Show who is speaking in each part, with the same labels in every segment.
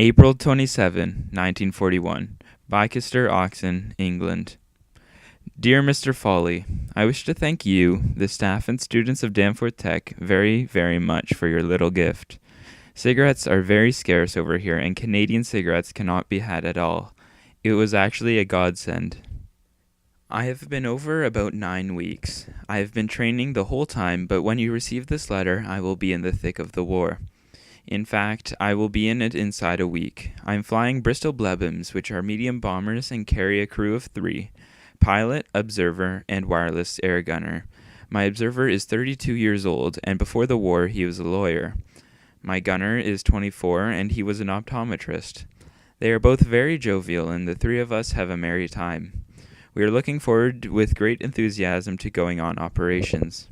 Speaker 1: April 27, 1941, Bicester, Oxon, England. Dear Mr. Foley, I wish to thank you, the staff and students of Danforth Tech, very, very much for your little gift. Cigarettes are very scarce over here, and Canadian cigarettes cannot be had at all. It was actually a godsend. I have been over about 9 weeks. I have been training the whole time, but when you receive this letter, I will be in the thick of the war. In fact, I will be in it inside a week. I am flying Bristol Blebins, which are medium bombers and carry a crew of 3, pilot, observer, and wireless air gunner. My observer is 32 years old, and before the war he was a lawyer. My gunner is 24, and he was an optometrist. They are both very jovial, and the 3 of us have a merry time. We are looking forward with great enthusiasm to going on operations.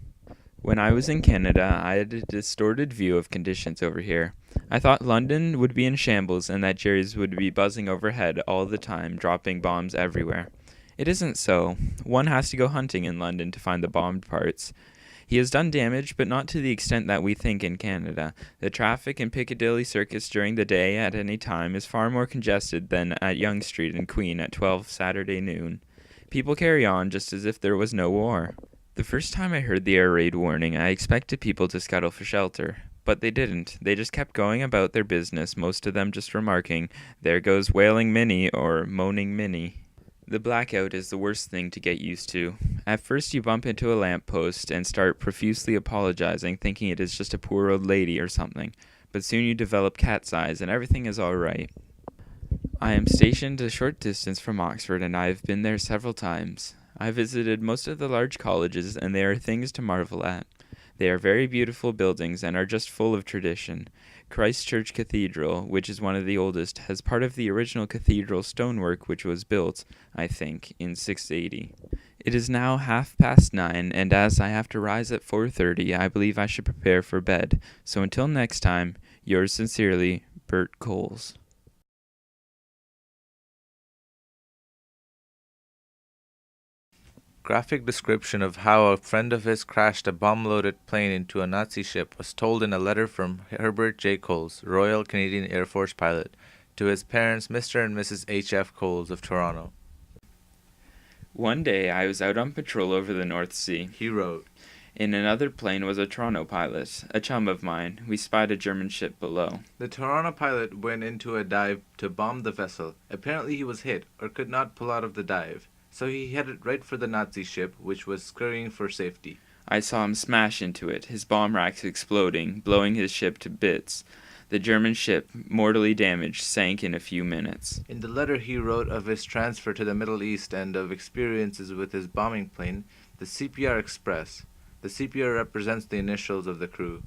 Speaker 1: When I was in Canada, I had a distorted view of conditions over here. I thought London would be in shambles and that Jerry's would be buzzing overhead all the time, dropping bombs everywhere. It isn't so. One has to go hunting in London to find the bombed parts. He has done damage, but not to the extent that we think in Canada. The traffic in Piccadilly Circus during the day at any time is far more congested than at Yonge Street and Queen at 12 Saturday noon. People carry on just as if there was no war. The first time I heard the air raid warning, I expected people to scuttle for shelter. But they didn't. They just kept going about their business, most of them just remarking, "There goes Wailing Minnie," or "Moaning Minnie." The blackout is the worst thing to get used to. At first you bump into a lamppost and start profusely apologizing, thinking it is just a poor old lady or something. But soon you develop cat's eyes and everything is all right. I am stationed a short distance from Oxford, and I have been there several times. I visited most of the large colleges, and they are things to marvel at. They are very beautiful buildings and are just full of tradition. Christ Church Cathedral, which is one of the oldest, has part of the original cathedral stonework which was built, I think, in 680. It is now 9:30, and as I have to rise at 4:30, I believe I should prepare for bed. So until next time, yours sincerely, Bert Coles.
Speaker 2: Graphic description of how a friend of his crashed a bomb-loaded plane into a Nazi ship was told in a letter from Herbert J. Coles, Royal Canadian Air Force pilot, to his parents, Mr. and Mrs. H.F. Coles of Toronto.
Speaker 1: One day I was out on patrol over the North Sea.
Speaker 2: He wrote,
Speaker 1: In another plane was a Toronto pilot, a chum of mine. We spied a German ship below.
Speaker 2: The Toronto pilot went into a dive to bomb the vessel. Apparently he was hit, or could not pull out of the dive. So he headed right for the Nazi ship, which was scurrying for safety.
Speaker 1: I saw him smash into it, his bomb racks exploding, blowing his ship to bits. The German ship, mortally damaged, sank in a few minutes.
Speaker 2: In the letter he wrote of his transfer to the Middle East and of experiences with his bombing plane, the CPR Express. The CPR represents the initials of the crew.